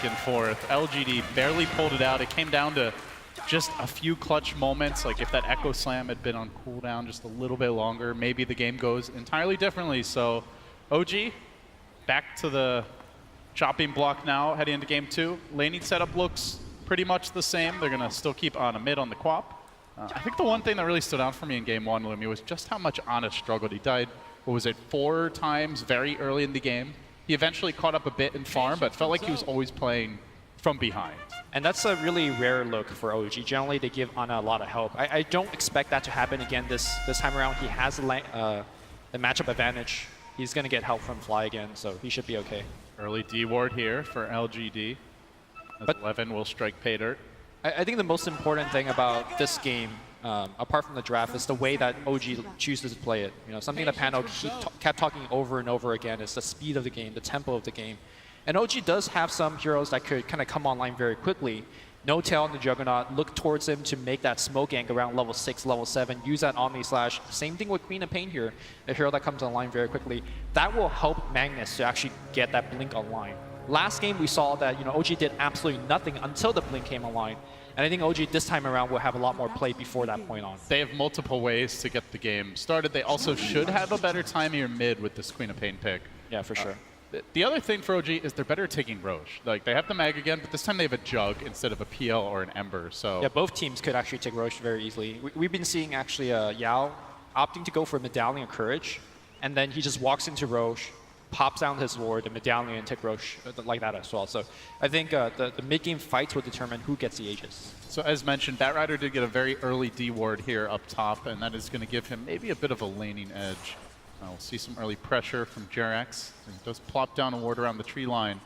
and forth. LGD barely pulled it out. It came down to just a few clutch moments. Like if that Echo Slam had been on cooldown just a little bit longer, maybe the game goes entirely differently. So OG, back to the chopping block now, heading into game 2. Laning setup looks pretty much the same. They're going to still keep Ana mid on the Quap. I think the one thing that really stood out for me in game 1, Lumi, was just how much Ana struggled. He died, what was it, 4 times very early in the game. He eventually caught up a bit in farm, but felt like he was always playing from behind. And that's a really rare look for OG. Generally, they give Ana a lot of help. I don't expect that to happen again this time around. He has the matchup advantage. He's going to get help from Fly again, so he should be okay. Early D ward here for LGD. But 11 will strike pay dirt. I think the most important thing about this game, apart from the draft, is the way that OG chooses to play it. You know, something that Pano kept talking over and over again is the speed of the game, the tempo of the game. And OG does have some heroes that could kind of come online very quickly. No Tail and the Juggernaut, look towards him to make that smoke gank around level 6, level 7, use that Omni Slash. Same thing with Queen of Pain here, a hero that comes online very quickly. That will help Magnus to actually get that Blink online. Last game we saw that OG did absolutely nothing until the Blink came online. And I think OG this time around will have a lot more play before that point on. They have multiple ways to get the game started. They also should have a better time here mid with this Queen of Pain pick. Yeah, for sure. The other thing for OG is they're better at taking Roche. Like, they have the Mag again, but this time they have a Jug instead of a PL or an Ember, so... Yeah, both teams could actually take Roche very easily. We've been seeing, actually, Yao opting to go for Medallion of Courage, and then he just walks into Roche, pops down his ward, and Medallion, and take Roche like that as well. So I think the mid-game fights will determine who gets the Aegis. So as mentioned, Batrider did get a very early D ward here up top, and that is going to give him maybe a bit of a laning edge. We'll see some early pressure from Jerax. He does plop down a ward around the tree line.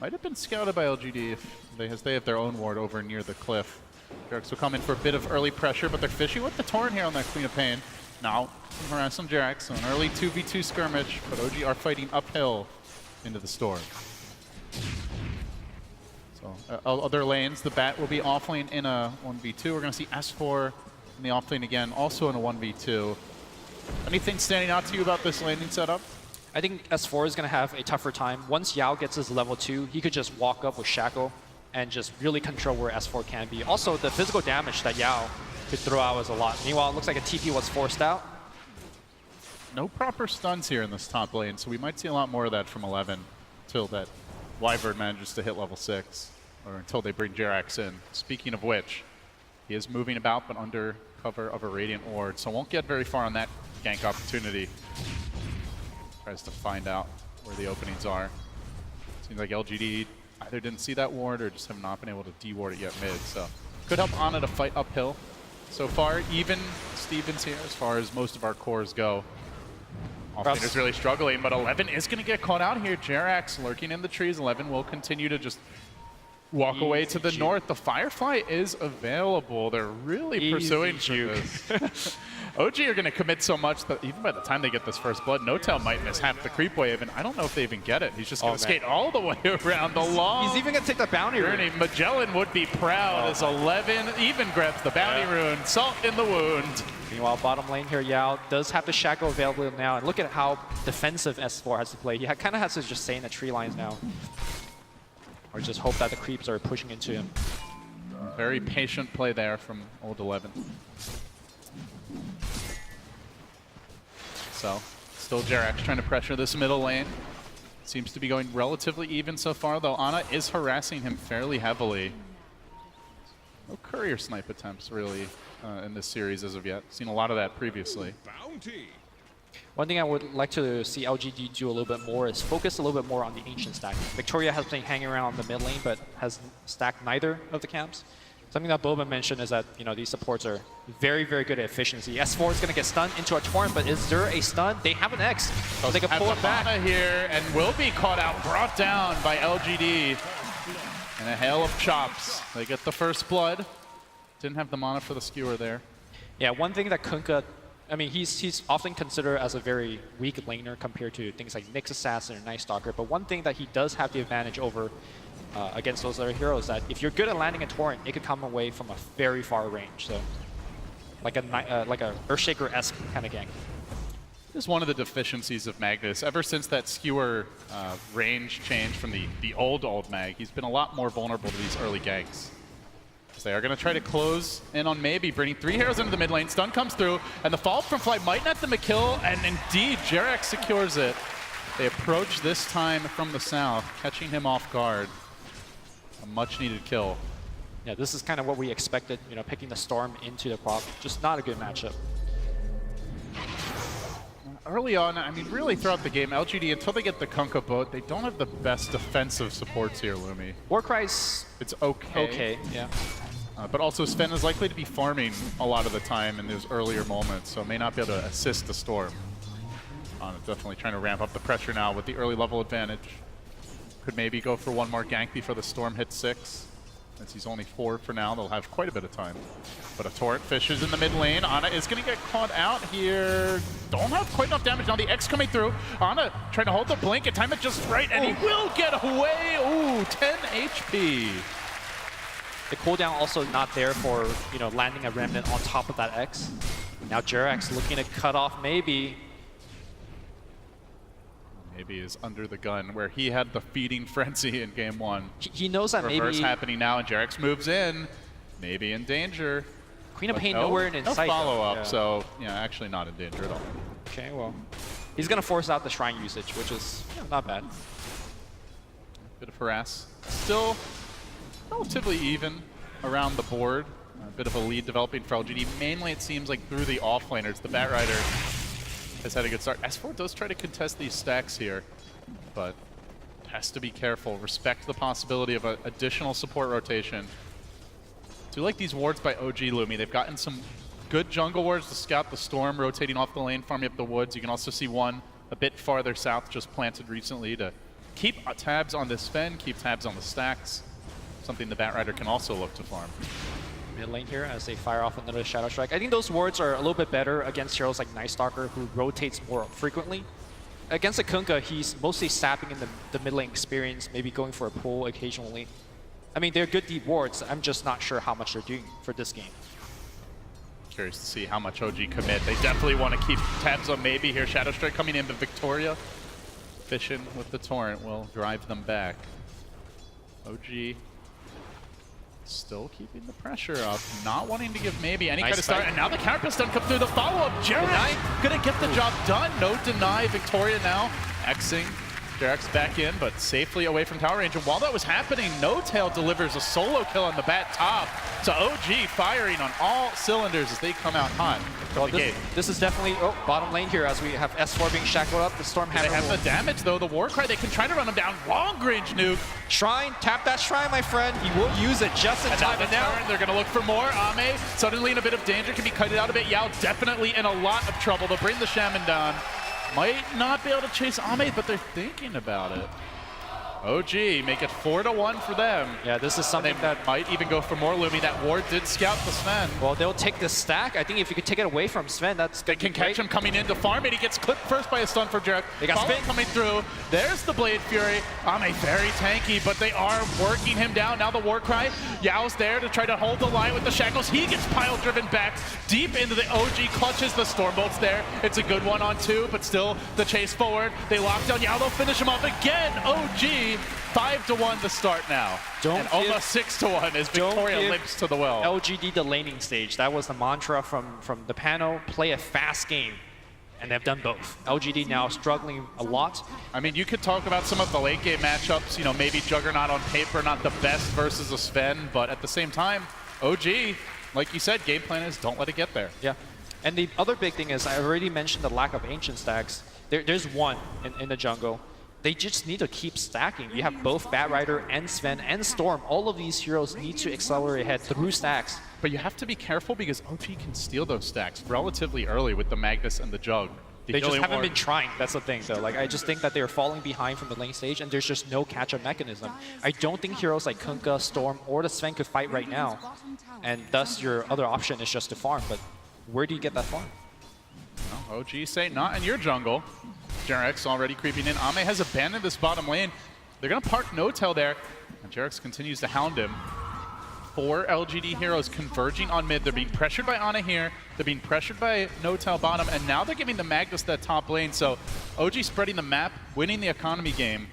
Might have been scouted by LGD as they have their own ward over near the cliff. Jerax will come in for a bit of early pressure, but they're fishing with the Torrent here on that Queen of Pain. Now, around some Jerax, so an early 2v2 skirmish, but OG are fighting uphill into the storm. So other lanes, the Bat will be offlane in a 1v2. We're going to see S4 in the offlane again, also in a 1v2. Anything standing out to you about this laning setup? I think S4 is going to have a tougher time. Once Yao gets his level 2, he could just walk up with Shackle and just really control where S4 can be. Also, the physical damage that Yao could throw out is a lot. Meanwhile, it looks like a TP was forced out. No proper stuns here in this top lane, so we might see a lot more of that from 11 until that Wyvern manages to hit level 6, or until they bring Jerax in. Speaking of which, he is moving about, but under cover of a Radiant Ward, so won't get very far on that gank opportunity. Tries to find out where the openings are. Seems like LGD either didn't see that ward or just have not been able to de-ward it yet mid, so could help Ana to fight uphill. So far, even Stevens here as far as most of our cores go. Offlaner's really struggling, but 11 is going to get caught out here. Jerax lurking in the trees. 11 will continue to just walk away to the north. The Firefly is available. They're really pursuing for this. OG are going to commit so much that even by the time they get this first blood, No-Tail might miss half the creep wave, and I don't know if they even get it. He's just going to skate all the way around the long He's even going to take the bounty rune. Magellan would be proud as 11 even grabs the bounty rune. Salt in the wound. Meanwhile, bottom lane here, Yao does have the Shackle available now, and look at how defensive S4 has to play. He kind of has to just stay in the tree lines now. Or just hope that the creeps are pushing into him. Very patient play there from old 11. So, still Jerax trying to pressure this middle lane. Seems to be going relatively even so far, though Ana is harassing him fairly heavily. No courier snipe attempts, really, in this series as of yet. Seen a lot of that previously. One thing I would like to see LGD do a little bit more is focus a little bit more on the Ancient stack. Victoria has been hanging around on the mid lane, but has stacked neither of the camps. Something that Boba mentioned is that these supports are very, very good at efficiency. S4 is going to get stunned into a Torrent, but is there a stun? They have an X, so they can pull it back. Ana here and will be caught out, brought down by LGD. And a hail of chops. They get the first blood. Didn't have the mana for the skewer there. Yeah, one thing that Kunkka, I mean, he's often considered as a very weak laner compared to things like Nyx Assassin or Night Stalker, but one thing that he does have the advantage over against those other heroes that if you're good at landing a Torrent, it could come away from a very far range. So, like a Earthshaker-esque kind of gank. This is one of the deficiencies of Magnus. Ever since that skewer range change from the old Mag, he's been a lot more vulnerable to these early ganks. So they are going to try to close in on maybe, bringing 3 heroes into the mid lane. Stun comes through, and the follow-up from Fly might net them a kill, and indeed, JerAx secures it. They approach this time from the south, catching him off guard. A much-needed kill. Yeah, this is kind of what we expected, you know, picking the Storm into the prop. Just not a good matchup. Early on, I mean, really throughout the game, LGD, until they get the Kunkka boat, they don't have the best defensive supports here, Lumi. Warcry's It's okay. okay, yeah. But also Sven is likely to be farming a lot of the time in those earlier moments, so may not be able to assist the Storm. Definitely trying to ramp up the pressure now with the early level advantage. Could maybe go for one more gank before the Storm hits 6. Since he's only 4 for now, they'll have quite a bit of time. But a Torrent fishes in the mid lane. Ana is going to get caught out here. Don't have quite enough damage. Now the X coming through. Ana trying to hold the blink and time it just right, and he will get away. Ooh, 10 HP. The cooldown also not there for, you know, landing a Remnant on top of that X. Now JerAx looking to cut off maybe. Maybe is under the gun where he had the feeding frenzy in game 1. He knows that Reverse maybe happening now, and JerAx moves in. Maybe in danger. Queen of But Pain nowhere in no sight. follow-up, Yeah. so yeah, actually not in danger at all. Okay, well, he's gonna force out the Shrine usage, which is not bad. Bit of harass. Still relatively even around the board. A bit of a lead developing for LGD. Mainly it seems like through the offlaners. The Batrider has had a good start. S4 does try to contest these stacks here, but has to be careful. Respect the possibility of an additional support rotation. Do like these wards by OG Lumi. They've gotten some good jungle wards to scout the Storm, rotating off the lane, farming up the woods. You can also see one a bit farther south, just planted recently to keep tabs on this Sven, keep tabs on the stacks. Something the Batrider can also look to farm. Mid lane here as they fire off another Shadow Strike. I think those wards are a little bit better against heroes like Night Stalker, who rotates more frequently. Against a Kunkka, he's mostly sapping in the mid lane experience, maybe going for a pull occasionally. I mean, they're good deep wards. I'm just not sure how much they're doing for this game. Curious to see how much OG commit. They definitely want to keep tabs on maybe here. Shadow Strike coming in, but Victoria fishing with the Torrent will drive them back. OG still keeping the pressure up, not wanting to give maybe any kind of start. And now the counter stun come through the follow-up. JerAx gonna get the job done. No deny. Victoria now Xing. JerAx back in, but safely away from tower range. And while that was happening, No Tail delivers a solo kill on the bat top. So OG firing on all cylinders as they come out hot. Well, this is definitely bottom lane here as we have S4 being shackled up. The Stormhammer. They have the damage though. The Warcry, they can try to run him down. Long range nuke. Shrine, tap that Shrine, my friend. He will use it just in time. And now they're going to look for more. Ame suddenly in a bit of danger, can be kited out a bit. Yao definitely in a lot of trouble. They'll bring the Shaman down. Might not be able to chase Ame, but they're thinking about it. OG make it 4-1 for them. Yeah, this is something that might even go for more. Lumi, that ward did scout the Sven. Well, they'll take the stack. I think if you could take it away from Sven, they can catch him coming in to farm it. He gets clipped first by a stun for JerAx. They got Spin coming through. There's the Blade Fury. Ame very tanky, but they are working him down. Now the Warcry. Yao's there to try to hold the line with the shackles. He gets pile driven back deep into the OG, clutches the Stormbolt's there. It's a good 1-on-2, but still the chase forward. They lock down Yao. They'll finish him off again. OG 5-1 to start now. And almost 6-1 as Victoria limps to the well. LGD the laning stage. That was the mantra from the panel. Play a fast game. And they've done both. LGD now struggling a lot. I mean, you could talk about some of the late game matchups. You know, maybe Juggernaut on paper, not the best versus a Sven, but at the same time, OG, like you said, game plan is don't let it get there. Yeah. And the other big thing is, I already mentioned the lack of ancient stacks. There's one in the jungle. They just need to keep stacking. You have both Batrider and Sven and Storm. All of these heroes need to accelerate ahead through stacks. But you have to be careful because OG can steal those stacks relatively early with the Magnus and the Jug. They just haven't been trying. That's the thing, though. Like, I just think that they're falling behind from the lane stage, and there's just no catch-up mechanism. I don't think heroes like Kunkka, Storm, or the Sven could fight right now. And thus, your other option is just to farm. But where do you get that farm? Well, OG say not in your jungle. JerAx already creeping in. Ame has abandoned this bottom lane. They're going to park No Tail there. And JerAx continues to hound him. 4 LGD heroes converging on mid. They're being pressured by Ana here. They're being pressured by Notel bottom, and now they're giving the Magnus that top lane. So OG spreading the map, winning the economy game,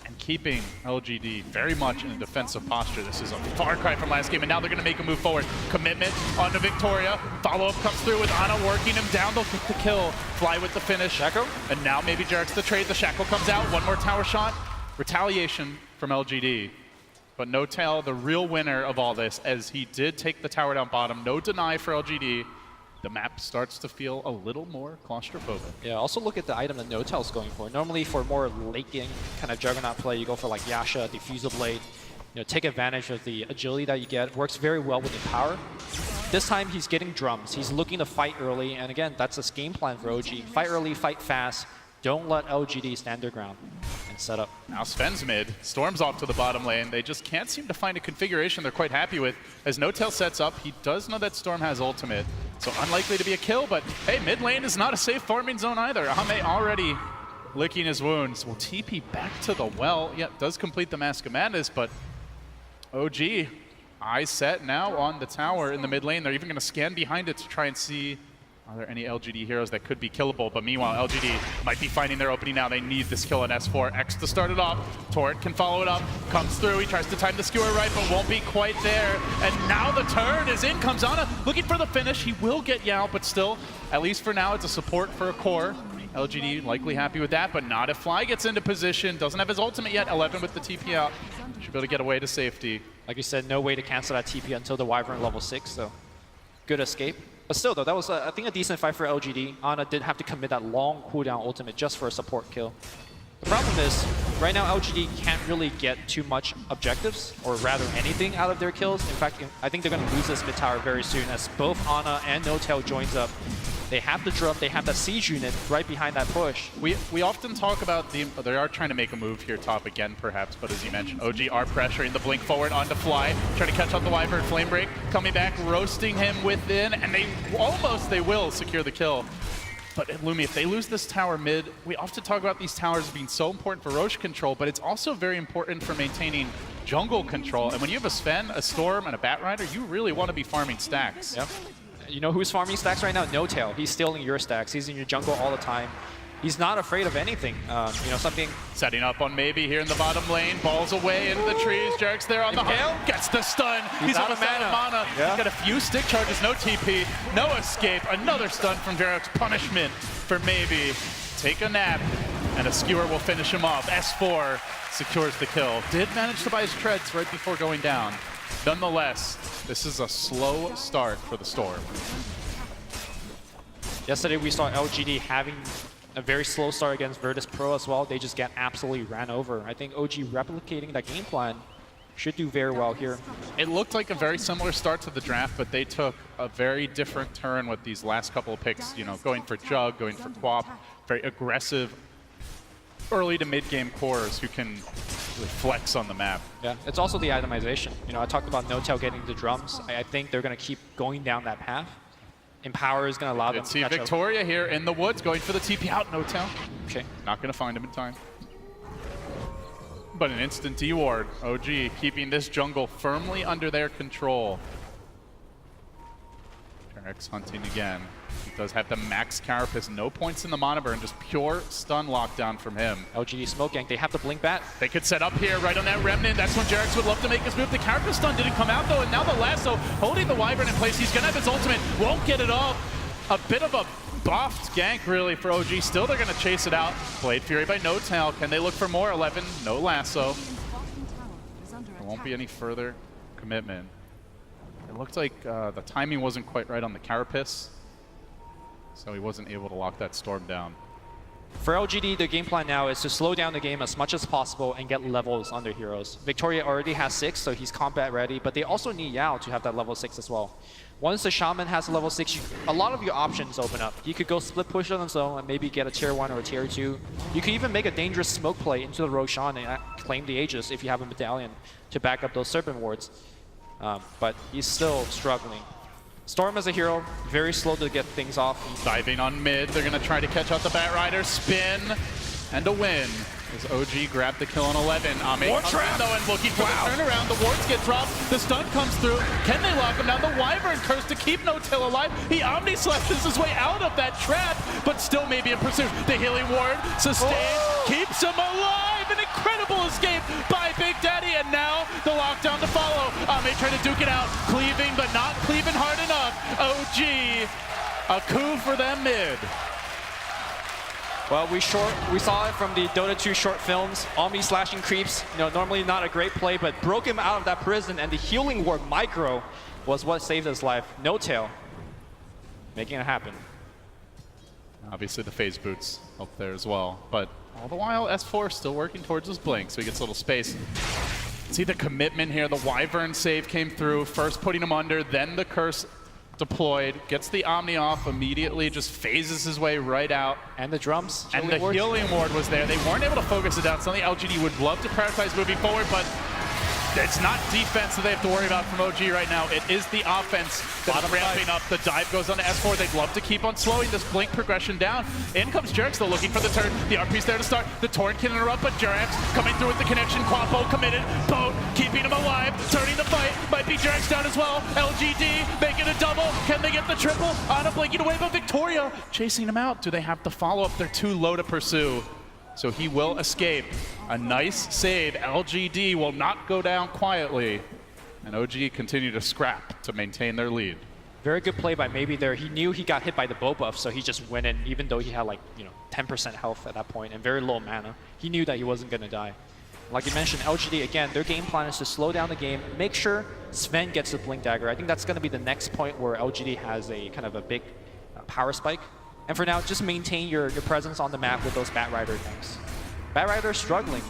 and keeping LGD very much in a defensive posture. This is a far cry from last game, and now they're going to make a move forward. Commitment onto Victoria. Follow-up comes through with Ana working him down. They'll get the kill. Fly with the finish. Shaco? And now maybe Jarek's the trade. The Shackle comes out. One more tower shot. Retaliation from LGD. But Notel, the real winner of all this, as he did take the tower down bottom. No deny for LGD. The map starts to feel a little more claustrophobic. Yeah, also look at the item that Notel's going for. Normally for more late game kind of Juggernaut play, you go for like Yasha, Diffusal Blade, take advantage of the agility that you get. Works very well with the power. This time he's getting drums. He's looking to fight early, and again, that's this game plan for OG. Fight early, fight fast. Don't let LGD stand their ground and set up. Now Sven's mid. Storm's off to the bottom lane. They just can't seem to find a configuration they're quite happy with. As Notel sets up, he does know that Storm has ultimate, so unlikely to be a kill, but hey, mid lane is not a safe farming zone either. Ame already licking his wounds. Will TP back to the well. Yeah, does complete the Mask of Madness, but OG, eyes set now on the tower in the mid lane. They're even going to scan behind it to try and see are there any LGD heroes that could be killable, but meanwhile, LGD might be finding their opening now. They need this kill on S4. X to start it off. Torrent can follow it up. Comes through. He tries to time the skewer right, but won't be quite there. And now the turn is in. Comes Ana looking for the finish. He will get Yao, but still, at least for now, it's a support for a core. LGD likely happy with that, but not if Fly gets into position. Doesn't have his ultimate yet. 11 with the TP out. Should be able to get away to safety. Like you said, no way to cancel that TP until the Wyvern level 6, so good escape. But still, though, that was, I think, a decent fight for LGD. Ana did have to commit that long cooldown ultimate just for a support kill. The problem is, right now, LGD can't really get too much objectives, or rather anything out of their kills. In fact, I think they're going to lose this mid tower very soon, as both Ana and Notel joins up. They have the drum, they have that siege unit right behind that push. We often talk about they are trying to make a move here top again perhaps, but as you mentioned, OG are pressuring the blink forward onto Fly, trying to catch up the Wyvern flame break, coming back, roasting him within, and they will secure the kill. But Lumi, if they lose this tower mid, we often talk about these towers being so important for Roche control, but it's also very important for maintaining jungle control. And when you have a Sven, a Storm, and a Batrider, you really want to be farming stacks. Yep. You know who's farming stacks right now? Notel. He's stealing your stacks. He's in your jungle all the time. He's not afraid of anything. Something. Setting up on maybe here in the bottom lane. Balls away into the trees. Jarek's there on the hunt. Gets the stun. He's out of mana. Yeah. He's got a few stick charges. No TP. No escape. Another stun from Jarek's punishment for maybe. Take a nap. And a skewer will finish him off. S4 secures the kill. Did manage to buy his treads right before going down. Nonetheless, this is a slow start for the Storm. Yesterday we saw LGD having a very slow start against Virtus Pro as well. They just get absolutely ran over. I think OG replicating that game plan should do very well here. It looked like a very similar start to the draft, but they took a very different turn with these last couple of picks, going for Jug, going for Quap, very aggressive early to mid-game cores who can really flex on the map. Yeah, it's also the itemization. I talked about Notel getting the drums. I think they're going to keep going down that path. Empower is going to allow them to catch Victoria up. Here in the woods going for the TP out. Notel. Okay. Not going to find him in time. But an instant D-ward. OG keeping this jungle firmly under their control. Jarek's hunting again. He does have the max carapace, no points in the mana burn, just pure stun lockdown from him. LGD smoke gank, they have the blink bat. They could set up here right on that remnant. That's when Jarek's would love to make his move. The carapace stun didn't come out though, and now the lasso holding the Wyvern in place. He's gonna have his ultimate, won't get it off. A bit of a buffed gank really for OG. Still they're gonna chase it out. Blade Fury by Notel. Can they look for more? 11, no lasso. There won't be any further commitment. It looked like the timing wasn't quite right on the carapace, so he wasn't able to lock that Storm down. For LGD, the game plan now is to slow down the game as much as possible and get levels on their heroes. Victoria already has 6, so he's combat ready, but they also need Yao to have that level 6 as well. Once the Shaman has a level 6, a lot of your options open up. You could go split push on his own and maybe get a tier 1 or a tier 2. You could even make a dangerous smoke play into the Roshan and claim the Aegis if you have a medallion to back up those Serpent Wards. But he's still struggling. Storm as a hero, very slow to get things off. Diving on mid, they're going to try to catch out the Batrider, spin, and a win. As OG grabbed the kill on 11. Ame Ward comes trap! in though and looking for the turnaround. The wards get dropped. The stun comes through. Can they lock him down? The Wyvern curse to keep No-Tail alive. He Omni slashes his way out of that trap, but still maybe in pursuit. The healing ward sustains, keeps him alive. An incredible escape by Big Daddy, and now the lockdown to follow. Ame trying to duke it out, cleaving but not cleaving hard enough. OG, a coup for them mid. Well, we saw it from the Dota 2 short films. Omni slashing creeps, normally not a great play, but broke him out of that prison, and the healing ward micro was what saved his life. No-Tail making it happen. Obviously the phase boots up there as well, but all the while S4 still working towards his blink, so he gets a little space. See the commitment here. The Wyvern save came through, first putting him under, then the curse deployed, gets the Omni off immediately, just phases his way right out. And the drums. And the healing ward was there. They weren't able to focus it down. Something LGD would love to prioritize moving forward, but it's not defense that they have to worry about from OG right now. It is the offense that's ramping up. The dive goes on to S4. They'd love to keep on slowing this blink progression down. In comes Jerax, though, looking for the turn. The RP's there to start. The Torrent can interrupt, but Jerax coming through with the connection. Quapo committed. Boat keeping him alive. Turning the fight. Might be Jerax down as well. LGD making a double. Can they get the triple? Ana blinking away, but Victoria chasing him out. Do they have to follow up? They're too low to pursue. So he will escape. A nice save. LGD will not go down quietly. And OG continue to scrap to maintain their lead. Very good play by Maybe there. He knew he got hit by the bow buff, so he just went in, even though he had 10% health at that point and very low mana. He knew that he wasn't going to die. Like you mentioned, LGD, again, their game plan is to slow down the game, make sure Sven gets the Blink Dagger. I think that's going to be the next point where LGD has a kind of a big power spike. And for now, just maintain your presence on the map with those Batrider tanks. Batrider's struggling.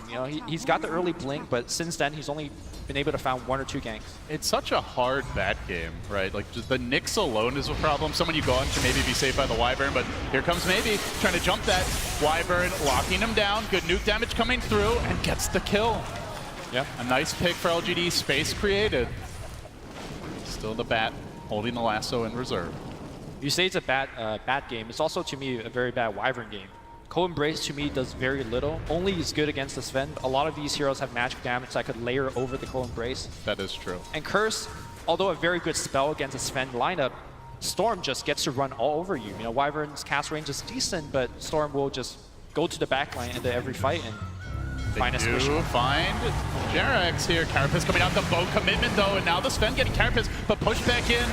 He's got the early blink, but since then he's only been able to find 1 or 2 ganks. It's such a hard bat game, right? Like just the Nyx alone is a problem. Someone you go on can maybe be saved by the Wyvern, but here comes Maybe trying to jump that Wyvern, locking him down. Good nuke damage coming through and gets the kill. Yeah, a nice pick for LGD. Space created. Still the bat holding the lasso in reserve. You say it's a bad game. It's also, to me, a very bad Wyvern game. Cold Embrace, to me, does very little. Only is good against the Sven. A lot of these heroes have magic damage that could layer over the Cold Embrace. That is true. And Curse, although a very good spell against a Sven lineup, Storm just gets to run all over you. Wyvern's cast range is decent, but Storm will just go to the backline into every fight and find a solution. They do find Jerax here. Carapace coming out the bow commitment, though, and now the Sven getting Carapace, but push back in.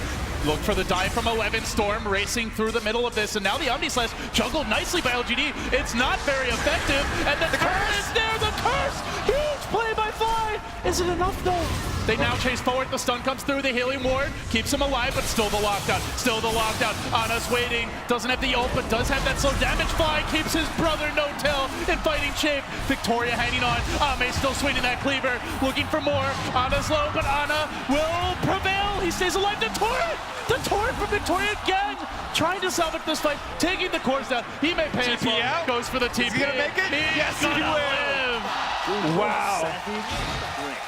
Look for the dive from 11. Storm racing through the middle of this, and now the Omni Slash juggled nicely by LGD. It's not very effective, and the curse is there. The curse, huge play by Fly. Is it enough though? They now chase forward. The stun comes through. The healing ward keeps him alive, but still the lockdown. Still the lockdown. Ana's waiting. Doesn't have the ult, but does have that slow damage. Fly keeps his brother No-Tail in fighting shape. Victoria hanging on. Ame still swinging that cleaver, looking for more. Ana's low, but Ana will prevail. He stays alive. The torrent. The torrent from Victoria again, trying to salvage this fight, taking the cores down. He may pay as well. out. Goes for the TP. Is he gonna make it? Yes, he will. Wow.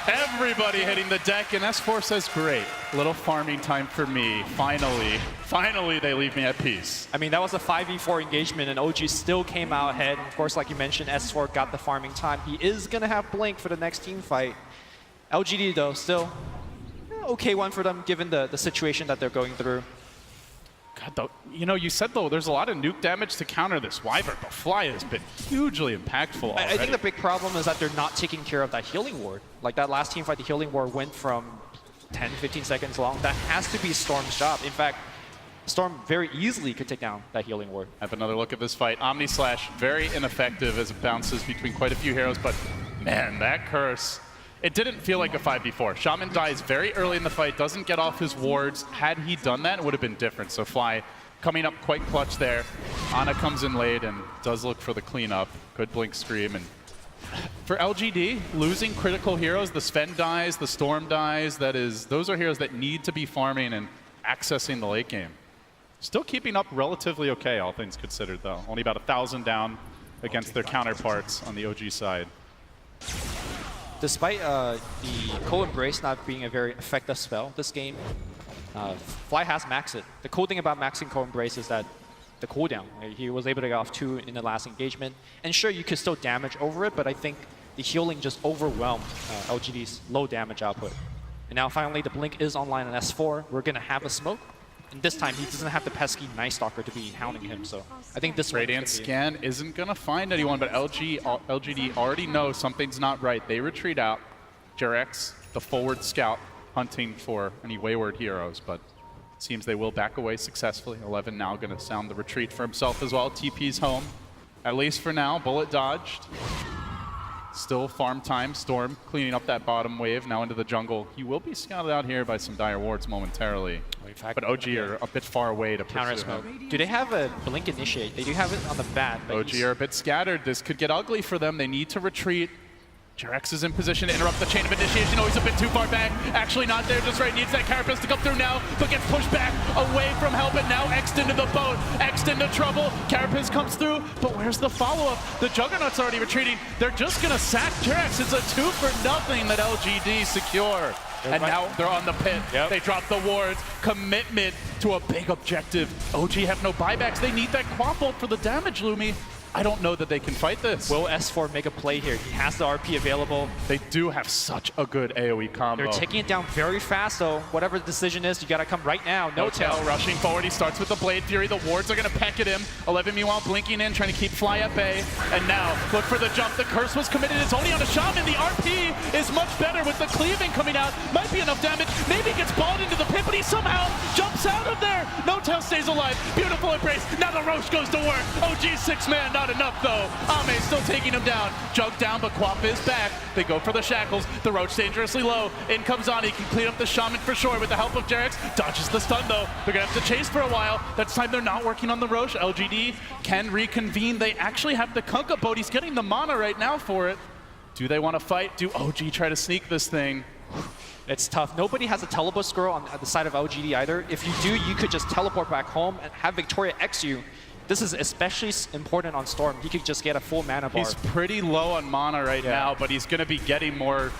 Everybody hitting the deck, and S4 says, great. Little farming time for me. Finally, they leave me at peace. I mean, that was a 5v4 engagement, and OG still came out ahead. Of course, like you mentioned, S4 got the farming time. He is going to have Blink for the next team fight. LGD, though, still okay one for them, given the situation that they're going through. God, though, you said, though, there's a lot of nuke damage to counter this Wyvern, but Fly has been hugely impactful already. I think the big problem is that they're not taking care of that healing ward. Like that last team fight, the healing ward went from 10, 15 seconds long. That has to be Storm's job. In fact, Storm very easily could take down that healing ward. Have another look at this fight. Omni Slash, very ineffective as it bounces between quite a few heroes, but man, that curse. It didn't feel like a 5v4. Shaman dies very early in the fight, doesn't get off his wards. Had he done that, it would have been different. So Fly coming up quite clutch there. Ana comes in late and does look for the cleanup. Good blink scream. And for LGD, losing critical heroes, the Sven dies, the Storm dies. Those are heroes that need to be farming and accessing the late game. Still keeping up relatively okay, all things considered, though. Only about 1,000 down against their counterparts on the OG side. Despite the Cold Embrace not being a very effective spell this game, Fly has maxed it. The cool thing about maxing Cold Embrace is that the cooldown. He was able to get off 2 in the last engagement. And sure, you could still damage over it, but I think the healing just overwhelmed LGD's low damage output. And now finally the Blink is online on S4. We're going to have a smoke. And this time he doesn't have the pesky Night Stalker to be hounding him. So I think this Radiant Scan isn't going to find anyone, but LGD already knows something's not right. They retreat out. Jarex, the forward scout, hunting for any wayward heroes, but it seems they will back away successfully. 11 now going to sound the retreat for himself as well. TP's home, at least for now. Bullet dodged. Still farm time. Storm cleaning up that bottom wave now into the jungle. He will be scouted out here by some dire wards momentarily. In fact, but OG are a bit far away to counter pursue smoke. him. Do they have a Blink Initiate? They do have it on the bat. OG are a bit scattered. This could get ugly for them. They need to retreat. Jarex is in position to interrupt the chain of initiation. Oh, he's a bit too far back. Actually not there just right. Needs that carapace to come through now, but gets pushed back away from help, and now X'd into the boat. X'd into trouble. Carapace comes through, but where's the follow-up? The Juggernaut's already retreating. They're just gonna sack Jarex. It's a 2-for-0 that LGD secure. And now they're on the pit. Yep. They drop the wards. Commitment to a big objective. OG have no buybacks. They need that quad bolt for the damage, Lumi. I don't know that they can fight this. Will S4 make a play here? He has the RP available. They do have such a good AoE combo. They're taking it down very fast, though. Whatever the decision is, you got to come right now. No tail. Rushing forward, he starts with the Blade Fury. The wards are going to peck at him. 11 meanwhile blinking in, trying to keep Fly at bay. And now, look for the jump. The curse was committed. It's only on a Shaman. The RP is much better with the cleaving coming out. Might be enough damage. Maybe gets balled into the pit, but he somehow jumps out of there. No tail stays alive. Beautiful embrace. Now the Roche goes to work. OG 6-man, not enough though. Ame still taking him down. Jug down, but Quap is back. They go for the shackles. The Roach dangerously low. In comes on. He can clean up the Shaman for sure with the help of Jarex. Dodges the stun though. They're gonna have to chase for a while. That's time they're not working on the Roche. LGD can reconvene. They actually have the Kunkka boat. He's getting the mana right now for it. Do they want to fight? Do OG try to sneak this thing? It's tough. Nobody has a teleport scroll on the side of LGD either. If you do, you could just teleport back home and have Victoria X you. This is especially important on Storm. He could just get a full mana bar. He's pretty low on mana right now, but he's going to be getting more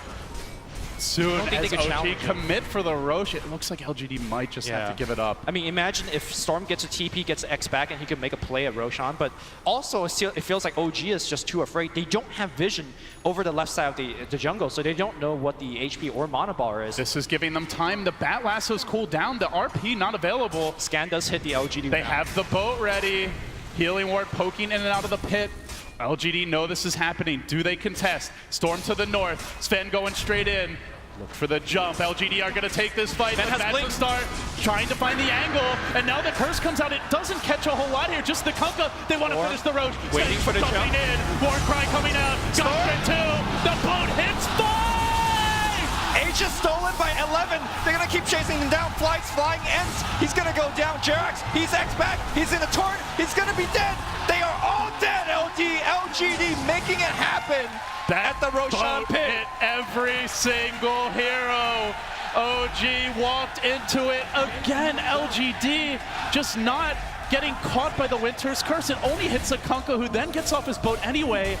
soon as OG commit for the Roche. It looks like LGD might just have to give it up. I mean, imagine if Storm gets a TP, gets X back, and he could make a play at Roshan. But also, it feels like OG is just too afraid. They don't have vision over the left side of the jungle, so they don't know what the HP or mana bar is. This is giving them time. The Bat Lasso's cooled down. The RP not available. Scan does hit the LGD. They have the boat ready. Healing ward poking in and out of the pit. LGD know this is happening. Do they contest? Storm to the north. Sven going straight in. Look for the jump. LGD are going to take this fight. Sven has Blink. Start trying to find the angle, and now the curse comes out. It doesn't catch a whole lot here. Just the Kunkka. They want to finish the Roach. Waiting for the jump. In. Warcry coming out. Got 2. The boat hits 5. H is stolen by 11. They're going to keep chasing him down. Flies, flying ends. He's going to go down. Jarex, he's X back. He's in a torrent. He's going to be dead. They are all dead. LGD making it happen at the Roshan pit. Hit every single hero. OG walked into it again. LGD just not getting caught by the Winter's Curse. It only hits a Kunkka, who then gets off his boat anyway.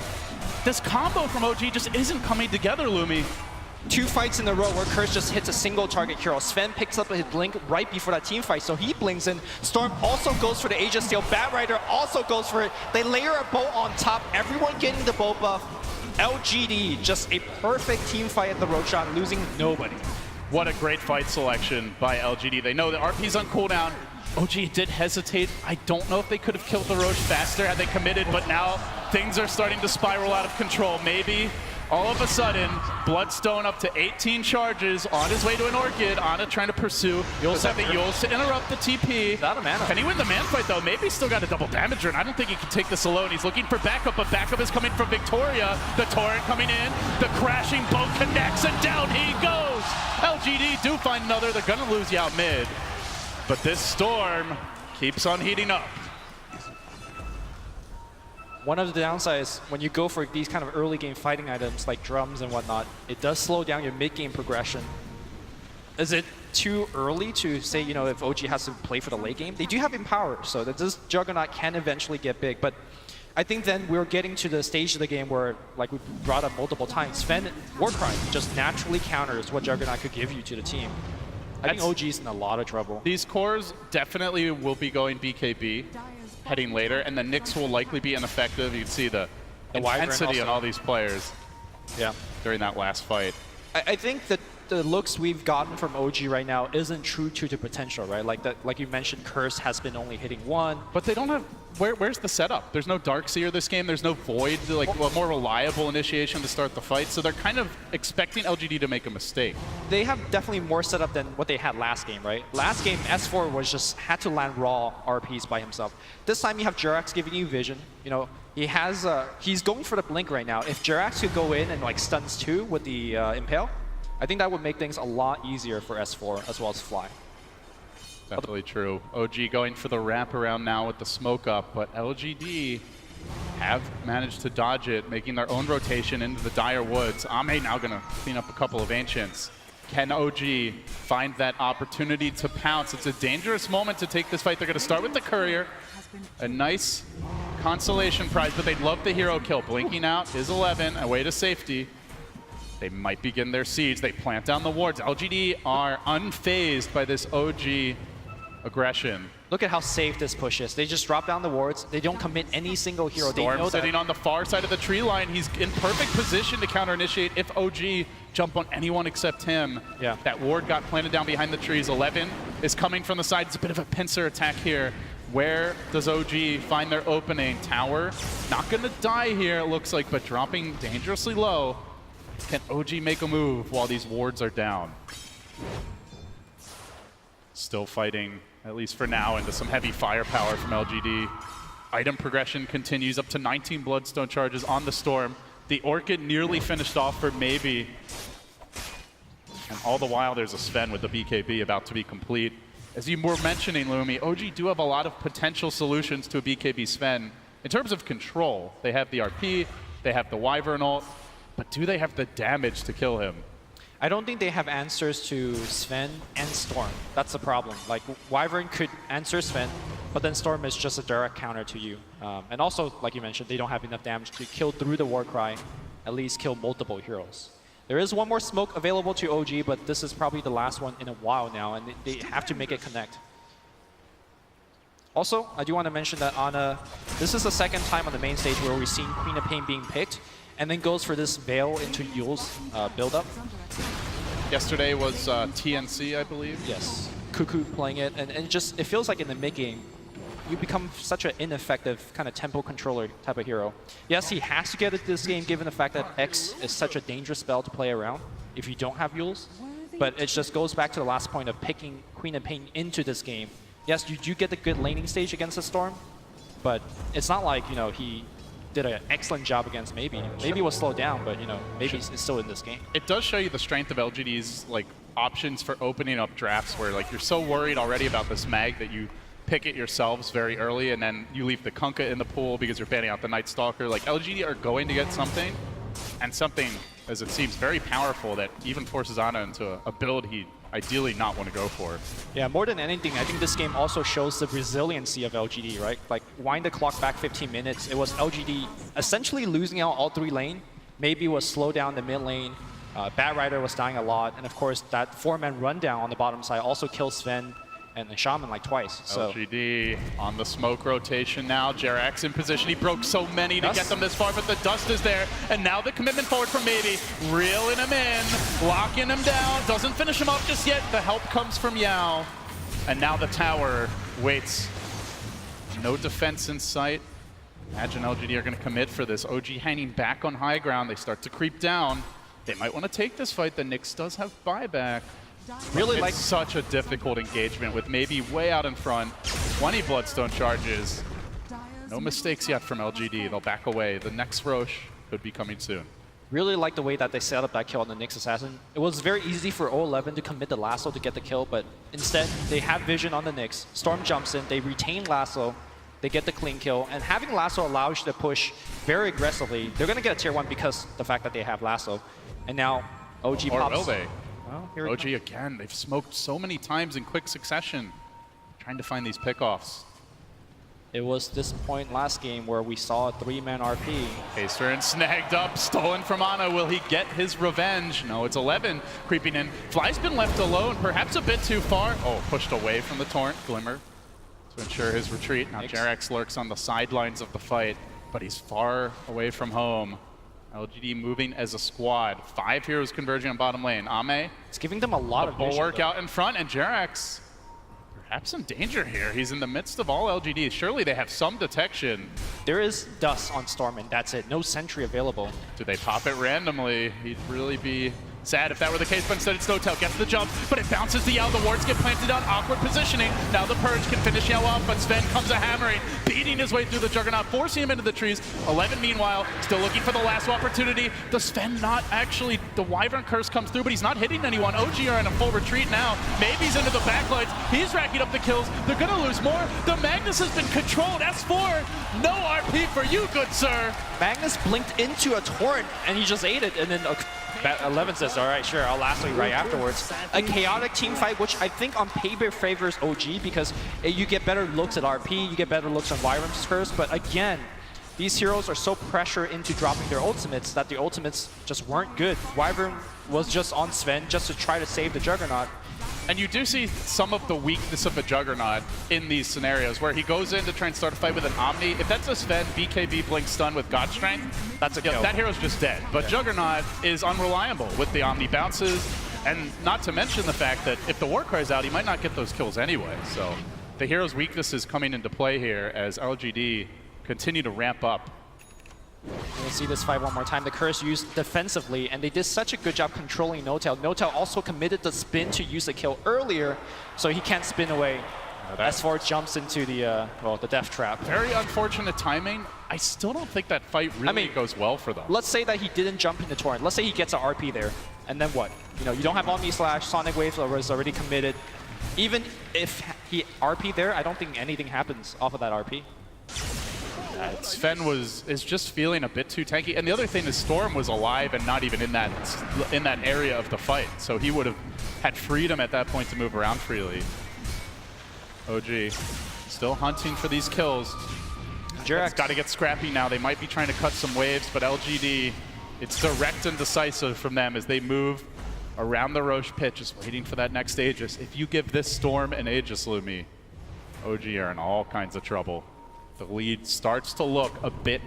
This combo from OG just isn't coming together, Lumi. 2 fights in a row where Curse just hits a single target hero. Sven picks up his blink right before that team fight, so he blinks in. Storm also goes for the Aegis Steel. Bat Rider also goes for it. They layer a boat on top, everyone getting the boat buff. LGD, just a perfect team fight at the Roshan, losing nobody. What a great fight selection by LGD. They know the RP's on cooldown. OG did hesitate. I don't know if they could have killed the Roche faster had they committed, but now things are starting to spiral out of control. Maybe all of a sudden, Bloodstone up to 18 charges, on his way to an Orchid. Ana trying to pursue. Yules have the Yules to interrupt the TP. Without a mana. Can he win the man fight though? Maybe he's still got a double damager, and I don't think he can take this alone. He's looking for backup, but backup is coming from Victoria. The torrent coming in, the crashing boat connects, and down he goes. LGD do find another. They're gonna lose you out mid. But this Storm keeps on heating up. One of the downsides, when you go for these kind of early game fighting items like drums and whatnot, it does slow down your mid-game progression. Is it too early to say, you know, if OG has to play for the late game? They do have Empower, so that this Juggernaut can eventually get big, but I think then we're getting to the stage of the game where, like we brought up multiple times, Sven Warcry just naturally counters what Juggernaut could give you to the team. I think OG's in a lot of trouble. These cores definitely will be going BKB. heading later, and the Nyx will likely be ineffective. You can see the intensity on all these players during that last fight. I think that the looks we've gotten from OG right now isn't true to the potential, right? Like you mentioned, Curse has been only hitting one. But they don't have... Where's the setup? There's no Darkseer this game. There's no Void, like a more reliable initiation to start the fight. So they're kind of expecting LGD to make a mistake. They have definitely more setup than what they had last game, right? Last game, S4 was just had to land raw RPs by himself. This time you have Jerax giving you vision. You know, he has he's going for the blink right now. If Jerax could go in and like stuns 2 with the Impale, I think that would make things a lot easier for S4 as well as Fly. Definitely true. OG going for the wraparound now with the smoke up, but LGD have managed to dodge it, making their own rotation into the dire woods. Ame now going to clean up a couple of Ancients. Can OG find that opportunity to pounce? It's a dangerous moment to take this fight. They're going to start with the Courier. A nice consolation prize, but they'd love the hero kill. Blinking out is 11, away to safety. They might begin their siege. They plant down the wards. LGD are unfazed by this OG aggression. Look at how safe this push is. They just drop down the wards. They don't commit any single hero. Storm they know sitting on the far side of the tree line. He's in perfect position to counter-initiate if OG jump on anyone except him. Yeah. That ward got planted down behind the trees. 11 is coming from the side. It's a bit of a pincer attack here. Where does OG find their opening? Tower not going to die here, it looks like, but dropping dangerously low. Can OG make a move while these wards are down? Still fighting, at least for now, into some heavy firepower from LGD. Item progression continues up to 19 Bloodstone charges on the Storm. The Orchid nearly finished off for maybe. And all the while, there's a Sven with the BKB about to be complete. As you were mentioning, Lumi, OG do have a lot of potential solutions to a BKB Sven. In terms of control, they have the RP, they have the Wyvern ult, but do they have the damage to kill him? I don't think they have answers to Sven and Storm. That's the problem. Like, Wyvern could answer Sven, but then Storm is just a direct counter to you. And also, like you mentioned, they don't have enough damage to kill through the Warcry, at least kill multiple heroes. There is one more smoke available to OG, but this is probably the last one in a while now, and they have to make it connect. Also, I do want to mention that Ana, this is the second time on the main stage where we've seen Queen of Pain being picked, and then goes for this Veil into Yule's build-up. Yesterday was TNC, I believe. Yes, Cuckoo playing it, and it feels like in the mid-game, you become such an ineffective kind of tempo controller type of hero. Yes, he has to get it this game given the fact that X is such a dangerous spell to play around if you don't have Yules, but it just goes back to the last point of picking Queen of Pain into this game. Yes, you do get the good laning stage against the Storm, but it's not like, you know, he did an excellent job against Maybe. Maybe was slowed down, but, you know, Maybe is still in this game. It does show you the strength of LGD's like options for opening up drafts where like you're so worried already about this mag that you pick it yourselves very early and then you leave the Kunkka in the pool because you're banning out the Night Stalker. Like LGD are going to get something, and something, as it seems, very powerful that even forces Ana into a build he ideally not want to go for. Yeah, more than anything, I think this game also shows the resiliency of LGD, right? Like, wind the clock back 15 minutes, it was LGD essentially losing out all 3 lane. Maybe was slow down the mid lane. Bat Rider was dying a lot, and of course that 4-man rundown on the bottom side also kills Sven and the Shaman like twice. So. LGD on the smoke rotation now. Jerax in position. He broke so many to get them this far, but the dust is there. And now the commitment forward from Maybe. Reeling him in, locking him down. Doesn't finish him off just yet. The help comes from Yao. And now the tower waits. No defense in sight. Imagine LGD are going to commit for this. OG hanging back on high ground. They start to creep down. They might want to take this fight. The Nyx does have buyback. Really it's such a difficult engagement with Maybe way out in front. 20 Bloodstone charges. No mistakes yet from LGD. They'll back away. The next Roche could be coming soon. Really like the way that they set up that kill on the Nyx Assassin. It was very easy for 011 to commit the lasso to get the kill, but instead they have vision on the Nyx. Storm jumps in, they retain lasso, they get the clean kill, and having lasso allows you to push very aggressively. They're going to get a tier 1 because the fact that they have lasso. And now OG or pops. Will they? Well, OG again, they've smoked so many times in quick succession, trying to find these pickoffs. It was this point last game where we saw a 3-man RP. Pacer and snagged up, stolen from Ana. Will he get his revenge? No, it's 11 creeping in. Fly's been left alone, perhaps a bit too far. Oh, pushed away from the Torrent. Glimmer to ensure his retreat. Now Jerax lurks on the sidelines of the fight, but he's far away from home. LGD moving as a squad. 5 heroes converging on bottom lane. Ame, It's giving them a lot of vision, bulwark though. out in front, and Jerax perhaps in danger here. He's in the midst of all LGD. Surely they have some detection. There is dust on Storm, and that's it. No sentry available. Do they pop it randomly? He'd really be sad if that were the case, but instead it's Notel. Gets the jump, but it bounces the Yao. The wards get planted on. Awkward positioning. Now the Purge can finish Yao off, but Sven comes a-hammering, beating his way through the Juggernaut, forcing him into the trees. 11, meanwhile, still looking for the last opportunity. The Sven not actually, the Wyvern Curse comes through, but he's not hitting anyone. OG are in a full retreat now. Maybe he's into the backlines. He's racking up the kills. They're going to lose more. The Magnus has been controlled. S4, no RP for you, good sir. Magnus blinked into a torrent, and he just ate it, and then 11 says, all right, sure, I'll lasso you right afterwards. A chaotic team fight, which I think on paper favors OG because you get better looks at RP, you get better looks on Wyvern's Curse, but again, these heroes are so pressured into dropping their ultimates that the ultimates just weren't good. Wyvern was just on Sven just to try to save the Juggernaut. And you do see some of the weakness of a Juggernaut in these scenarios where he goes in to try and start a fight with an Omni. If that's a Sven BKB Blink stun with God Strength, That's a kill. that hero's just dead. But Juggernaut is unreliable with the Omni bounces, and not to mention the fact that if the Warcry's out, he might not get those kills anyway. So the hero's weakness is coming into play here as LGD continue to ramp up. We'll see this fight one more time. The Curse used defensively, and they did such a good job controlling Notel. Notel also committed the spin to use the kill earlier, so he can't spin away. S4 jumps into the the death trap. Very unfortunate timing. I still don't think that fight really goes well for them. Let's say that he didn't jump in the torrent. Let's say he gets an RP there, and then what? You know, you don't have Omni Slash, Sonic Wave was already committed. Even if he RP there, I don't think anything happens off of that RP. Sven is just feeling a bit too tanky, and the other thing is Storm was alive and not even in that area of the fight, so he would have had freedom at that point to move around freely. OG still hunting for these kills. Jerax Got to get scrappy now. They might be trying to cut some waves, but LGD, it's direct and decisive from them as they move around the Roche pit, just waiting for that next Aegis. If you give this Storm an Aegis, Lumi, OG are in all kinds of trouble. The lead starts to look a bit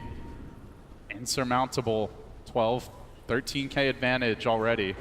insurmountable. 12, 13K advantage already.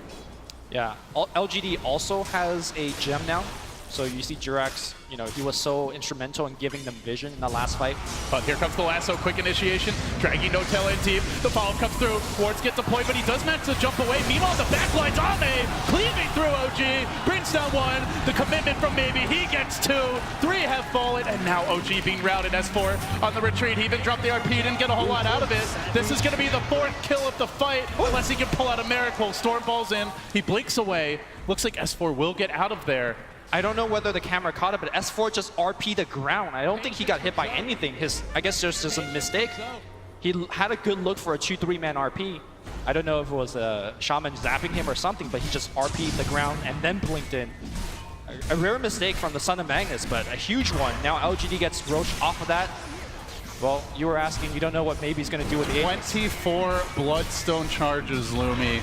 Yeah, LGD also has a gem now. So you see Jerax, you know, he was so instrumental in giving them vision in the last fight. But here comes the lasso, quick initiation, dragging Notel in deep. The follow-up comes through, Wards get deployed, but he does manage to jump away. Meanwhile, the backline's Ame, cleaving through OG, brings down one. The commitment from Maybe, he gets 2. 3 have fallen, and now OG being routed. S4 on the retreat. He even dropped the RP, didn't get a whole lot out of it. This is going to be the 4th kill of the fight, unless he can pull out a miracle. Storm falls in, he blinks away. Looks like S4 will get out of there. I don't know whether the camera caught it, but S4 just RP'd the ground. I don't think he got hit by anything. I guess there's just a mistake. He had a good look for a 2-3-man RP. I don't know if it was a Shaman zapping him or something, but he just RP'd the ground and then blinked in. A rare mistake from the Son of Magnus, but a huge one. Now LGD gets Roche off of that. Well, you were asking, you don't know what Maybe's going to do with the 24 Bloodstone charges, Lumi.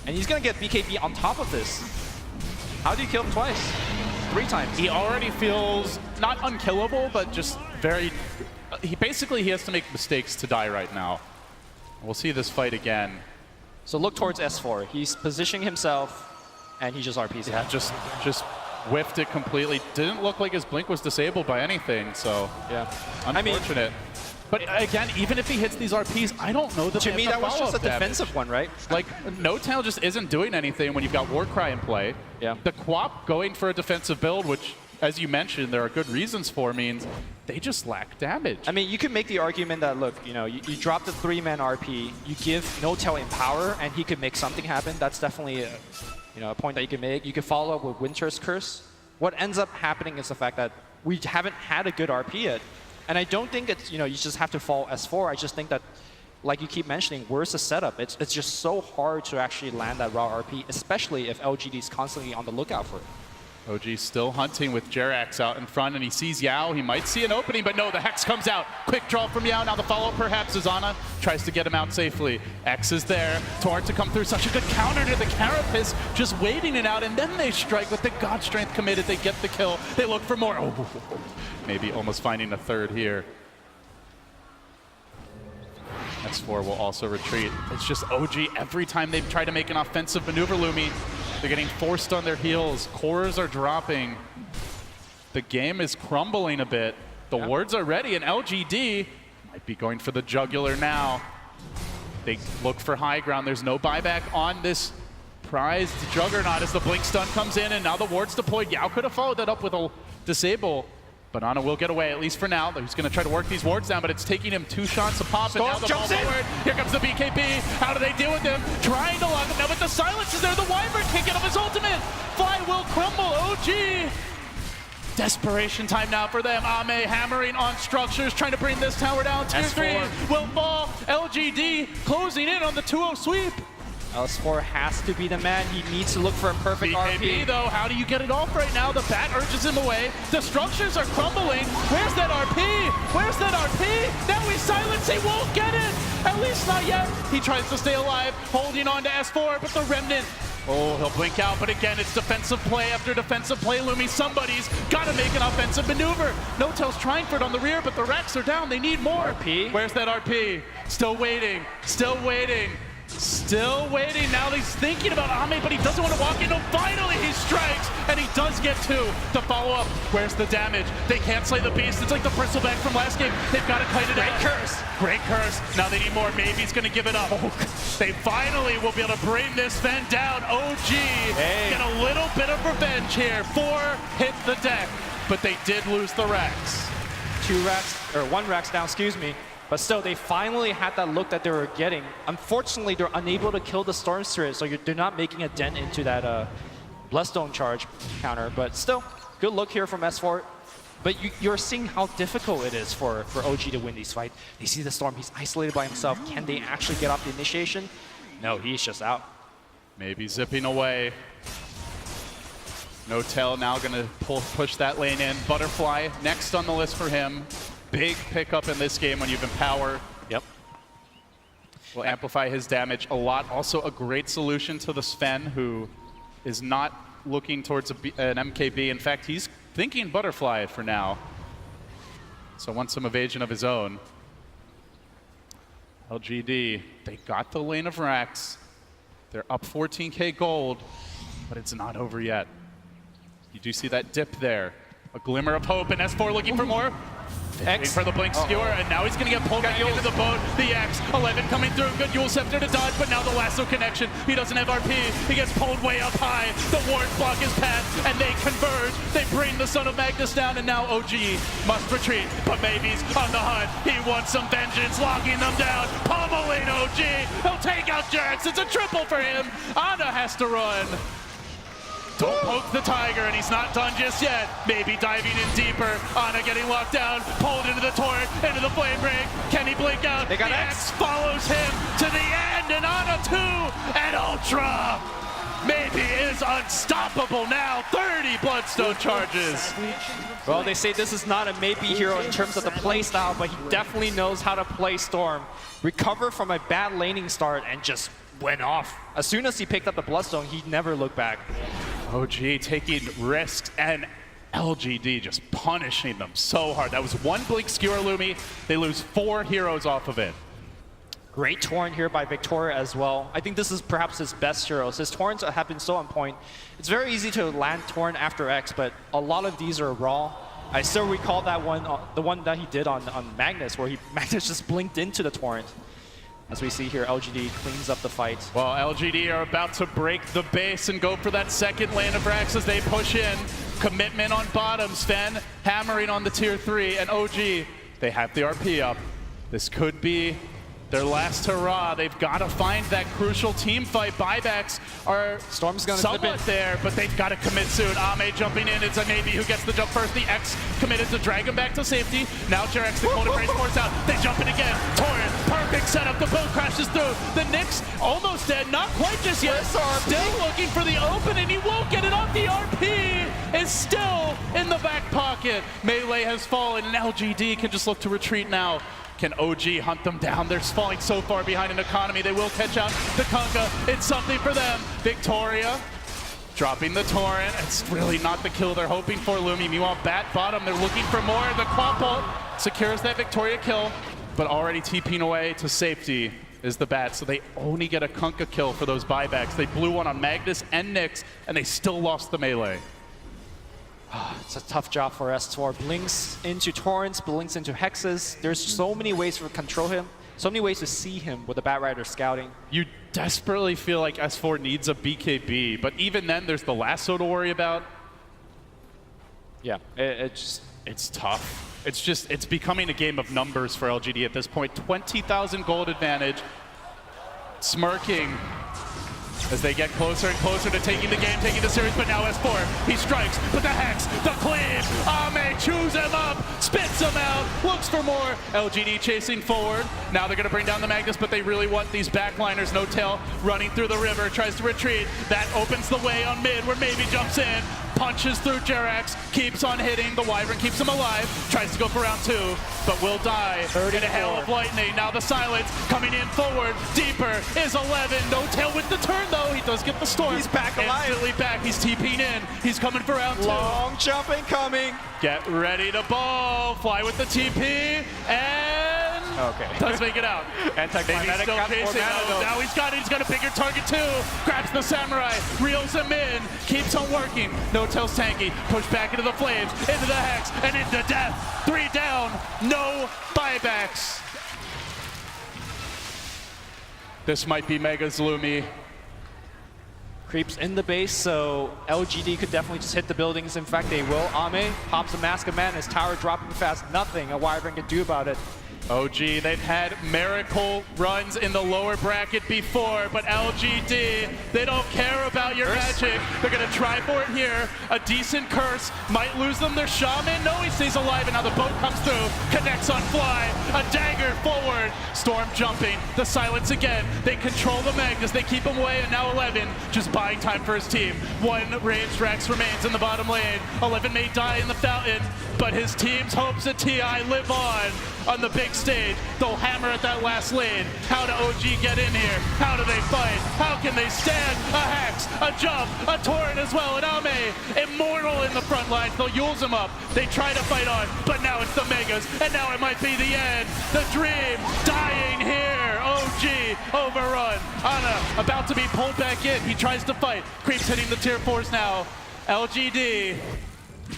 And he's going to get BKB on top of this. How do you kill him twice? 3 times. He already feels not unkillable, but just very... He has to make mistakes to die right now. We'll see this fight again. So look towards S4. He's positioning himself, and he just RPs. Yeah, just whiffed it completely. Didn't look like his blink was disabled by anything, so yeah, unfortunate. But again, even if he hits these RPs, I don't know that to me that was just a defensive damage. one, right? Like, Notel just isn't doing anything when you've got Warcry in play. Yeah. The Quap going for a defensive build, which, as you mentioned, there are good reasons for, means they just lack damage. I mean, you can make the argument that, look, you know, you drop the 3-man RP, you give Notel in power, and he could make something happen. That's definitely a point that you can make. You could follow up with Winter's Curse. What ends up happening is the fact that we haven't had a good RP yet. And I don't think it's, you just have to fall S4. I just think that, like you keep mentioning, where's the setup? It's just so hard to actually land that raw RP, especially if LGD is constantly on the lookout for it. OG still hunting with Jerax out in front, and he sees Yao. He might see an opening, but no, the Hex comes out. Quick draw from Yao. Now the follow-up perhaps as Ana tries to get him out safely. X is there. Torrent to come through. Such a good counter to the Carapace, just waiting it out, and then they strike with the God Strength committed. They get the kill. They look for more. Oh, maybe almost finding a third here. S4 will also retreat. It's just OG every time they try to make an offensive maneuver, Lumi. They're getting forced on their heels. Cores are dropping. The game is crumbling a bit. The wards are ready, and LGD might be going for the jugular now. They look for high ground. There's no buyback on this prized juggernaut as the blink stun comes in, and now the ward's deployed. Yao could have followed that up with a disable. But Ana will get away, at least for now. He's going to try to work these wards down, but it's taking him 2 shots a pop. Storm and now the ball forward. Here comes the BKB. How do they deal with him? Trying to lock him now, but the silence is there. The Wyvern can't get off his ultimate. Fly will crumble. OG. Desperation time now for them. Ame hammering on structures, trying to bring this tower down. Tier 3 will fall. LGD closing in on the 2-0 sweep. S4 has to be the man. He needs to look for a perfect BKB, RP. though, how do you get it off right now? The bat urges him away. The structures are crumbling. Where's that RP? Where's that RP? Now he's silenced. He won't get it. At least not yet. He tries to stay alive, holding on to S4, but the Remnant, oh, he'll blink out. But again, it's defensive play after defensive play, Lumi. Somebody's got to make an offensive maneuver. No-Tail's trying for it on the rear, but the Rex are down. They need more. RP? Where's that RP? Still waiting. Still waiting. Still waiting. Now he's thinking about Ame, but he doesn't want to walk in. No, finally he strikes, and he does get 2 to follow up. Where's the damage? They can't slay the beast. It's like the bristleback from last game. They've got to kite it out. Great curse. Great curse. Now they need more. Maybe he's going to give it up. They finally will be able to bring this Ven down. OG get a little bit of revenge here. 4 hit the deck, but they did lose the Rex. 1 Rex down, excuse me. But still, they finally had that look that they were getting. Unfortunately, they're unable to kill the Storm Spirit, so they're not making a dent into that Bloodstone charge counter. But still, good look here from S4. But you're seeing how difficult it is for OG to win these fights. They see the Storm, he's isolated by himself. Can they actually get off the initiation? No, he's just out. Maybe zipping away. No-Tail now going to push that lane in. Butterfly next on the list for him. Big pickup in this game when you have Empower. Yep. Will amplify his damage a lot. Also a great solution to the Sven, who is not looking towards an MKB. In fact, he's thinking Butterfly for now. So wants some evasion of his own. LGD, they got the lane of Rax. They're up 14K gold, but it's not over yet. You do see that dip there. A glimmer of hope, and S4 looking for more. X for the blink skewer, and now he's going to get pulled back into the boat. The X, 11 coming through, good Yule Scepter to dodge, but now the lasso connection. He doesn't have RP. He gets pulled way up high. The wards block his path, and they converge. They bring the Son of Magnus down, and now OG must retreat. But Maybe's on the hunt. He wants some vengeance, locking them down. Pummeling OG. He'll take out Jerax. It's a triple for him. Ana has to run. Don't poke the tiger, and he's not done just yet. Maybe diving in deeper. Ana getting locked down, pulled into the torrent, into the flame break. Can he blink out? They got the X follows him to the end, and Ana 2 and Ultra. Maybe is unstoppable now. 30 Bloodstone charges. Well, they say this is not a maybe hero in terms of the play style, but he definitely knows how to play Storm. Recover from a bad laning start and just went off. As soon as he picked up the Bloodstone, he never looked back. OG taking risks, and LGD just punishing them so hard. That was 1 blink skewer, Lumi. They lose 4 heroes off of it. Great Torrent here by Victoria as well. I think this is perhaps his best heroes. His Torrents have been so on point. It's very easy to land Torrent after X, but a lot of these are raw. I still recall that one, the one that he did on Magnus, where Magnus just blinked into the Torrent. As we see here, LGD cleans up the fight. Well, LGD are about to break the base and go for that second lane of Rax as they push in. Commitment on bottom, Sven hammering on the tier 3, and OG, they have the RP up. This could be their last hurrah. They've got to find that crucial team fight. Buybacks are Storm's gonna somewhat there, but they've got to commit soon. Ame jumping in. It's a Navy who gets the jump first. The X committed to drag him back to safety. Now Jerax, the Cold Embrace force out. They jump in again. Torrent, perfect setup. The boat crashes through. The Nyx almost dead. Not quite just yet. Still looking for the open, and he won't get it off. The RP is is still in the back pocket. Melee has fallen, and LGD can just look to retreat now. Can OG hunt them down? They're falling so far behind in economy. They will catch out the Kunkka. It's something for them. Victoria dropping the Torrent. It's really not the kill they're hoping for, Lumi. Meanwhile, Bat bottom, they're looking for more. The Quapult secures that Victoria kill, but already TPing away to safety is the Bat, so they only get a Kunkka kill for those buybacks. They blew one on Magnus and Nyx, and they still lost the melee. It's a tough job for S4. Blinks into Torrents, blinks into Hexes. There's so many ways to control him, so many ways to see him with the Bat Rider scouting. You desperately feel like S4 needs a BKB, but even then, there's the lasso to worry about. Yeah, it's tough. It's becoming a game of numbers for LGD at this point. 20,000 gold advantage. Smirking as they get closer and closer to taking the game, taking the series, but now S4, he strikes, but the Hex, the cleave, Ame chews him up, spits him out, looks for more. LGD chasing forward. Now they're gonna bring down the Magnus, but they really want these backliners. No tail running through the river, tries to retreat. That opens the way on mid, where Maybe jumps in, punches through Jerax, keeps on hitting. The Wyvern keeps him alive, tries to go for round 2, but will die in a hail of lightning. Now the silence coming in forward, deeper is 11. No tail with the turn though, he does get the storm. He's back alive. Instantly back, he's TP'ing in. He's coming for round 2. Long jump incoming. Get ready to ball, fly with the TP, and does make it out. Anti-climatic still chasing. Now he's got it. He's got a bigger target too. Grabs the Samurai, reels him in, keeps on working. No tail's tanky. Push back into the flames, into the Hex, and into death. 3 down. No buybacks. This might be Mega's Lumi. creeps in the base, so LGD could definitely just hit the buildings. In fact, they will. Ame pops a Mask of Madness, tower dropping fast. Nothing a Wyvern can do about it. OG, they've had miracle runs in the lower bracket before, but LGD, they don't care about your magic. They're gonna try for it here. A decent curse might lose them their shaman. No, he stays alive, and now the boat comes through, connects on fly. A dagger forward, Storm jumping, the silence again. They control the Magnus, they keep him away, and now 11 just buying time for his team. One ranged Rex remains in the bottom lane. 11 may die in the fountain, but his team's hopes at TI live on the big stage. They'll hammer at that last lane. How do OG get in here? How do they fight? How can they stand? A Hex, a jump, a Torrent as well, and Ame, immortal in the front lines. They'll use him up. They try to fight on, but now it's the Megas, and now it might be the end. The dream dying here. OG overrun. Ana about to be pulled back in. He tries to fight. Creeps hitting the tier 4s now. LGD,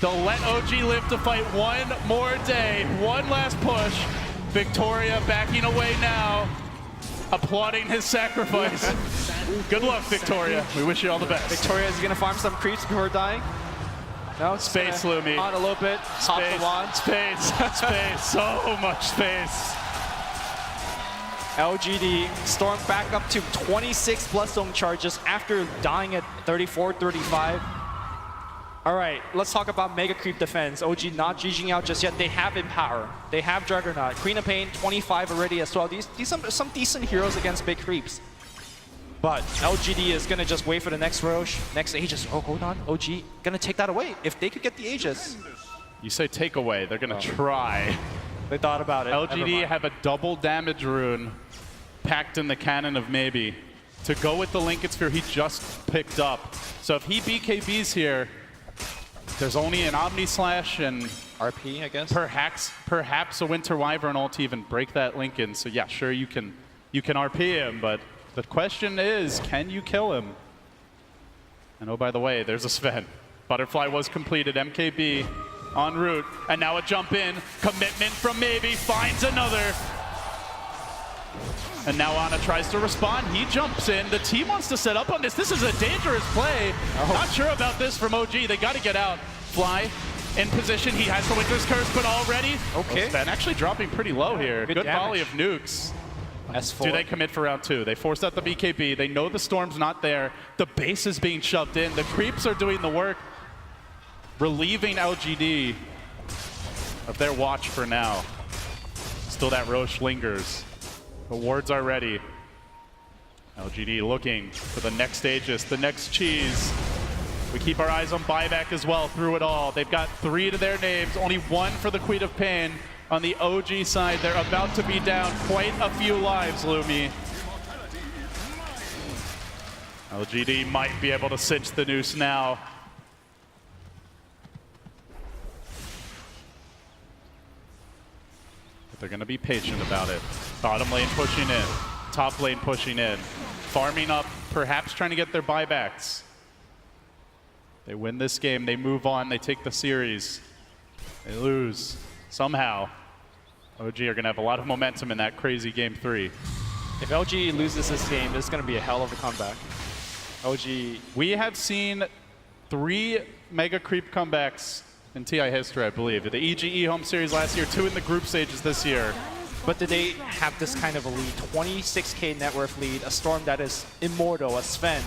they'll let OG live to fight one more day. One last push. Victoria backing away now, applauding his sacrifice. Good luck, Victoria. We wish you all the best. Victoria is going to farm some creeps before dying. No, it's space, Lumi. On a little bit. Space, space, so much space. LGD stormed back up to 26 Bloodstone charges after dying at 34, 35. All right, let's talk about Mega Creep defense. OG not GGing out just yet. They have Empower. They have Juggernaut. Queen of Pain, 25 already as well. These some decent heroes against big creeps. But LGD is going to just wait for the next Roche, next Aegis. Oh, hold on. OG going to take that away. If they could get the Aegis. You say take away. They're going to try. They thought about it. LGD have a double damage rune packed in the cannon of Maybe to go with the Lincoln Sphere he just picked up. So if he BKBs here, there's only an Omni Slash and RP, I guess. Perhaps a Winter Wyvern ult to even break that Lincoln. So yeah, sure you can RP him, but the question is, can you kill him? And oh, by the way, there's a Sven. Butterfly was completed, MKB en route, and now a jump in, commitment from Maybe, finds another. And now Ana tries to respond. He jumps in. The team wants to set up on this. This is a dangerous play. Not sure about this from OG. They got to get out. Fly in position. He has the Winter's Curse, but already. Okay. Sven actually dropping pretty low here. Good volley of nukes. S4. Do they commit for round 2? They forced out the BKB. They know the Storm's not there. The base is being shoved in. The creeps are doing the work, relieving LGD of their watch for now. Still that Roche lingers. The wards are ready. LGD looking for the next Aegis, the next cheese. We keep our eyes on buyback as well through it all. They've got 3 to their names, only 1 for the Queen of Pain. On the OG side, they're about to be down quite a few lives, Lumi. LGD might be able to cinch the noose now. But they're going to be patient about it. Bottom lane pushing in, top lane pushing in, farming up, perhaps trying to get their buybacks. They win this game, they move on, they take the series. They lose somehow. OG are going to have a lot of momentum in that crazy game 3. If LG loses this game, this is going to be a hell of a comeback. OG. We have seen 3 mega creep comebacks in TI history, I believe. The EGE home series last year, 2 in the group stages this year. But did they have this kind of a lead? 26k net worth lead, a Storm that is immortal, a Sven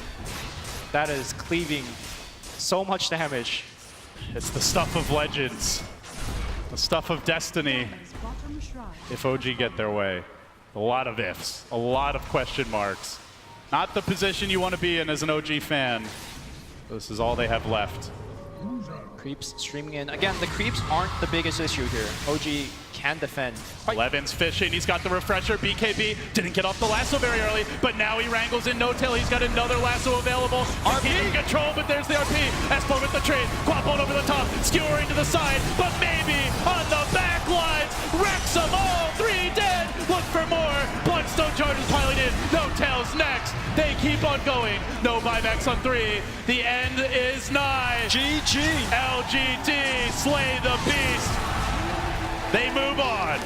that is cleaving so much damage. It's the stuff of legends, the stuff of destiny. If OG get their way, a lot of ifs, a lot of question marks. Not the position you want to be in as an OG fan. This is all they have left. Creeps streaming in. Again, the creeps aren't the biggest issue here. OG can defend. Levin's fishing, he's got the refresher. BKB didn't get off the lasso very early, but now he wrangles in no-tail. He's got another lasso available. RP in control, but there's the RP. Espo with the trade. Quapon over the top, skewering to the side, but maybe on the back lines. Wrecks them all, 3 dead. Look for more. Bloodstone charges piling in. No-tails next. They keep on going. No buybacks on 3. The end is nigh. GG. LGD slay the beast. They move on.